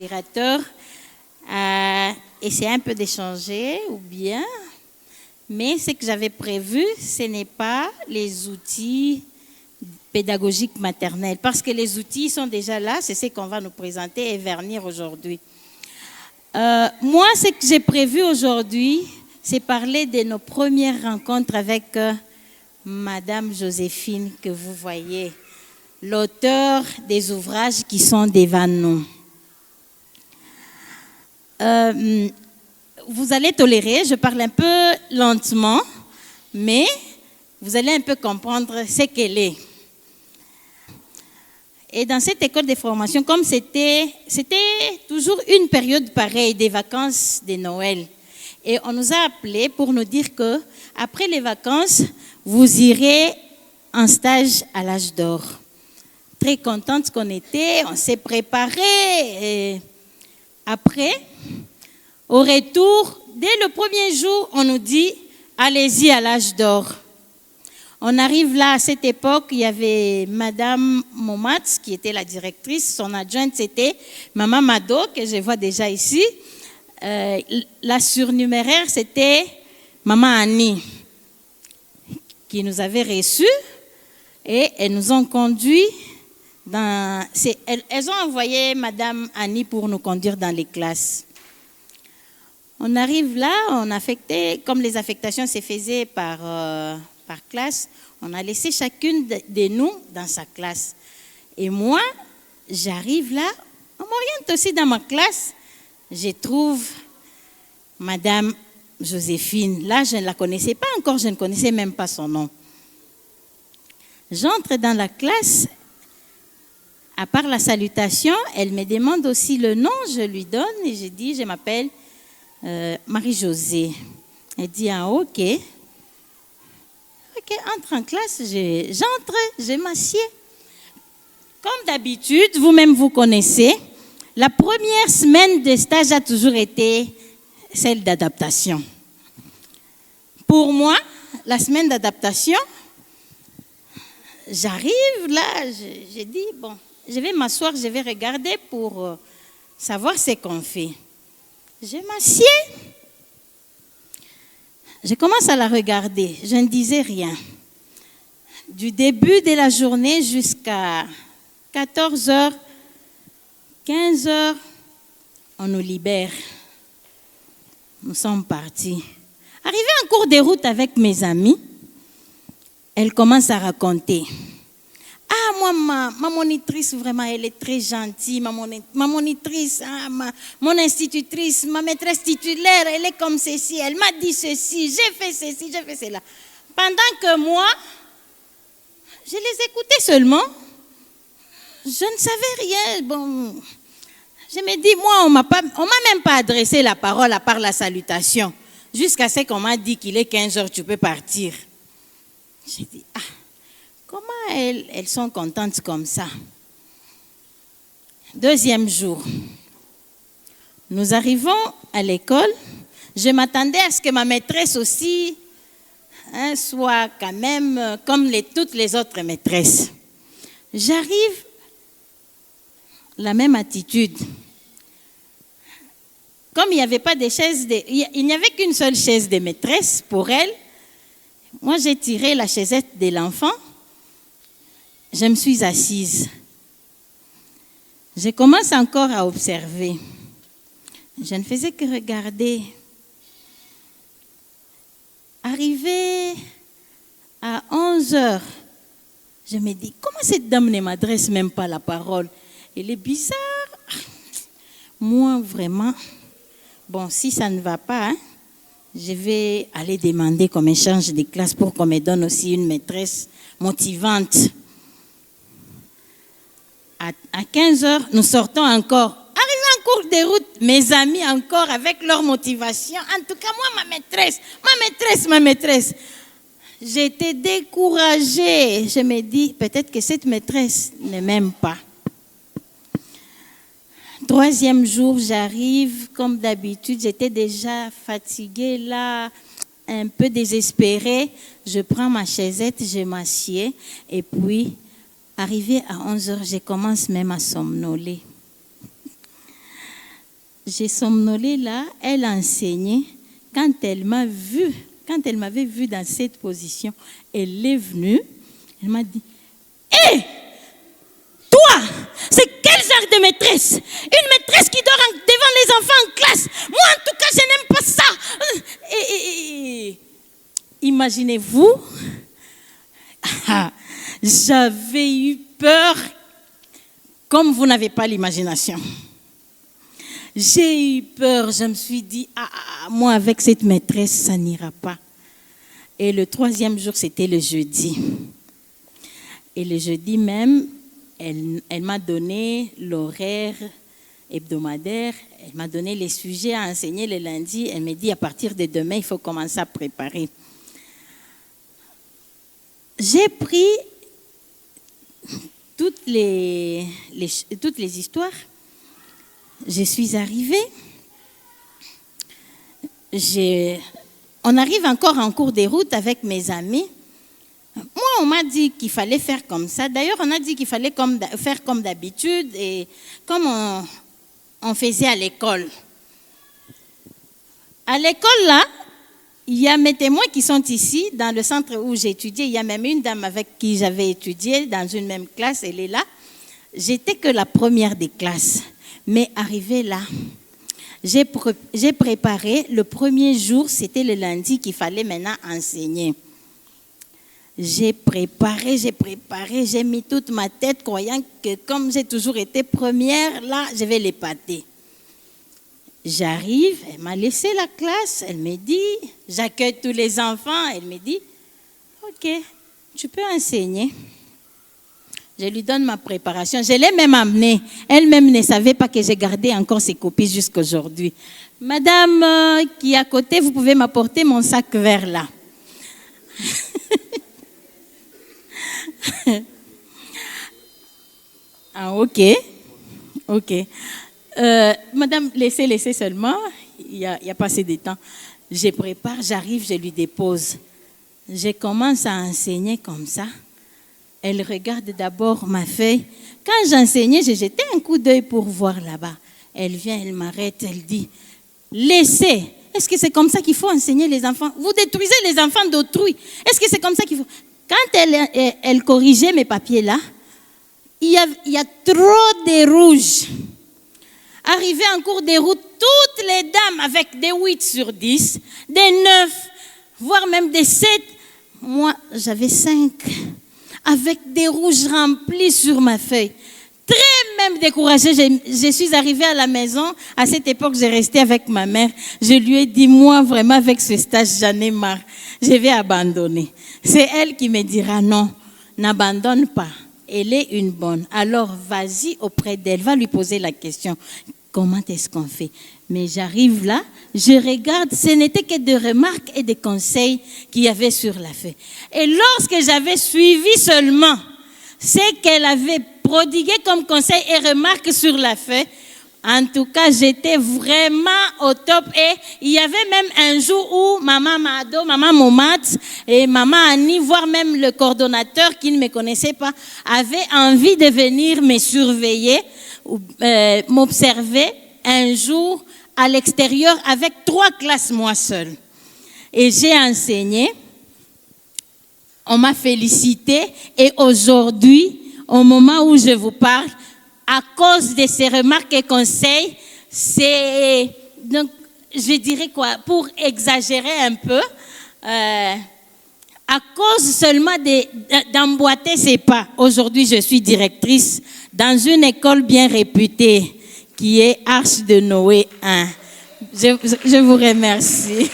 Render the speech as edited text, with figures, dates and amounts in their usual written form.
Modérateur a essayé un peu d'échanger ou bien, mais ce que j'avais prévu, ce n'est pas les outils pédagogiques maternels, parce que les outils sont déjà là, c'est ce qu'on va nous présenter et vernir aujourd'hui. Moi, ce que j'ai prévu aujourd'hui, c'est parler de nos premières rencontres avec Madame Joséphine, que vous voyez, l'auteur des ouvrages qui sont devant nous. Vous allez tolérer, je parle un peu lentement, mais vous allez un peu comprendre ce qu'elle est. Et dans cette école de formation, comme c'était toujours une période pareille, des vacances de Noël, et on nous a appelés pour nous dire que après les vacances, vous irez en stage à l'âge d'or. Très contente qu'on était, on s'est préparé. Et après, au retour, dès le premier jour, on nous dit « Allez-y à l'âge d'or ». On arrive là, à cette époque, il y avait Madame Momatz, qui était la directrice. Son adjointe, c'était Maman Mado, que je vois déjà ici. La surnuméraire, c'était Maman Annie, qui nous avait reçus. Et elles nous ont conduits dans... Elles ont envoyé Madame Annie pour nous conduire dans les classes. On arrive là, on affectait, comme les affectations se faisaient par classe, on a laissé chacune de nous dans sa classe. Et moi, j'arrive là, on m'oriente aussi dans ma classe, je trouve Madame Joséphine. Là, je ne la connaissais pas encore, je ne connaissais même pas son nom. J'entre dans la classe, à part la salutation, elle me demande aussi le nom, je lui donne et je dis, je m'appelle Marie-Josée. Elle dit, ah ok. Ok, entre en classe, j'entre, je m'assieds. Comme d'habitude, vous-même vous connaissez, la première semaine de stage a toujours été celle d'adaptation. Pour moi, la semaine d'adaptation, j'arrive là, j'ai dit, bon, je vais m'asseoir, je vais regarder pour savoir ce qu'on fait. Je m'assieds. Je commence à la regarder. Je ne disais rien. Du début de la journée jusqu'à 14h, 15h, on nous libère. Nous sommes partis. Arrivé en cours de route avec mes amis, elle commence à raconter. Ah, moi, ma monitrice, vraiment, elle est très gentille. Ma monitrice, mon institutrice, ma maîtresse titulaire, elle est comme ceci. Elle m'a dit ceci, j'ai fait ceci, j'ai fait cela. Pendant que moi, je les écoutais seulement. Je ne savais rien. Bon, je me dis, moi, on m'a même pas adressé la parole à part la salutation. Jusqu'à ce qu'on m'a dit qu'il est 15 heures, tu peux partir. J'ai dit, ah. Comment elles sont contentes comme ça? Deuxième jour, nous arrivons à l'école. Je m'attendais à ce que ma maîtresse aussi soit quand même comme toutes les autres maîtresses. J'arrive, la même attitude. Comme il n'y avait pas de chaise, il n'y avait qu'une seule chaise de maîtresse pour elle, moi j'ai tiré la chaisette de l'enfant. Je me suis assise. Je commence encore à observer. Je ne faisais que regarder. Arrivé à 11h, je me dis, comment cette dame ne m'adresse même pas la parole? Elle est bizarre. Moi, vraiment, bon, si ça ne va pas, je vais aller demander qu'on me change de classe pour qu'on me donne aussi une maîtresse motivante. À 15h, nous sortons encore. Arrivé en cours de route, mes amis encore avec leur motivation. En tout cas, moi, ma maîtresse. J'étais découragée. Je me dis, peut-être que cette maîtresse ne m'aime pas. Troisième jour, j'arrive, comme d'habitude, j'étais déjà fatiguée là, un peu désespérée. Je prends ma chaisette, je m'assieds et puis... Arrivé à 11h, je commence même à somnoler. J'ai somnolé là, elle a enseigné. Quand elle m'avait vu dans cette position, elle est venue, elle m'a dit, hé, toi, c'est quel genre de maîtresse? Une maîtresse qui dort devant les enfants en classe. Moi, en tout cas, je n'aime pas ça. Imaginez-vous, j'avais eu peur comme vous n'avez pas l'imagination. J'ai eu peur, je me suis dit, moi avec cette maîtresse, ça n'ira pas. Et le 3e jour, c'était le jeudi. Et le jeudi même, elle m'a donné l'horaire hebdomadaire, elle m'a donné les sujets à enseigner le lundi. Elle m'a dit, à partir de demain, il faut commencer à préparer. J'ai pris toutes les histoires. Je suis arrivée. On arrive encore en cours de route avec mes amis. Moi, on m'a dit qu'il fallait faire comme ça. D'ailleurs, on a dit qu'il fallait faire comme d'habitude et comme on faisait à l'école. À l'école, là, il y a mes témoins qui sont ici, dans le centre où j'ai étudié. Il y a même une dame avec qui j'avais étudié dans une même classe, elle est là. J'étais que la première des classes. Mais arrivé là, j'ai préparé, le premier jour, c'était le lundi qu'il fallait maintenant enseigner. J'ai préparé, j'ai mis toute ma tête croyant que comme j'ai toujours été première, là, je vais l'épater. J'arrive, elle m'a laissé la classe, elle me dit, j'accueille tous les enfants, elle me dit, ok, tu peux enseigner. Je lui donne ma préparation, je l'ai même amenée. Elle-même ne savait pas que j'ai gardé encore ses copies jusqu'à aujourd'hui. Madame qui est à côté, vous pouvez m'apporter mon sac vert là. Ah, ok. Madame, laissez seulement. Il n'y a pas assez de temps. Je prépare, j'arrive, je lui dépose. Je commence à enseigner comme ça. Elle regarde d'abord ma feuille. Quand j'enseignais, j'ai jeté un coup d'œil pour voir là-bas. Elle vient, elle m'arrête, elle dit, laissez. Est-ce que c'est comme ça qu'il faut enseigner les enfants? Vous détruisez les enfants d'autrui. Est-ce que c'est comme ça qu'il faut? Quand elle corrigeait mes papiers là, il y a trop de rouge. Arrivé en cours de route, toutes les dames avec des 8 sur 10, des 9, voire même des 7. Moi, j'avais 5, avec des rouges remplis sur ma feuille. Très même découragée, je suis arrivée à la maison. À cette époque, j'ai resté avec ma mère. Je lui ai dit, moi, vraiment, avec ce stage, j'en ai marre. Je vais abandonner. C'est elle qui me dira, non, n'abandonne pas. Elle est une bonne. Alors, vas-y auprès d'elle, va lui poser la question. Comment est-ce qu'on fait? Mais j'arrive là, je regarde, ce n'était que des remarques et des conseils qu'il y avait sur la feuille. Et lorsque j'avais suivi seulement ce qu'elle avait prodigué comme conseil et remarques sur la feuille, en tout cas, j'étais vraiment au top. Et il y avait même un jour où maman Mado, maman Momat et maman Annie, voire même le coordonnateur qui ne me connaissait pas, avaient envie de venir me surveiller, m'observer un jour à l'extérieur avec 3 classes, moi seule. Et j'ai enseigné. On m'a félicité. Et aujourd'hui, au moment où je vous parle, à cause de ces remarques et conseils, c'est, donc, je dirais quoi, pour exagérer un peu, à cause seulement d'emboîter ses pas. Aujourd'hui, je suis directrice dans une école bien réputée qui est Arche de Noé 1. Je vous remercie.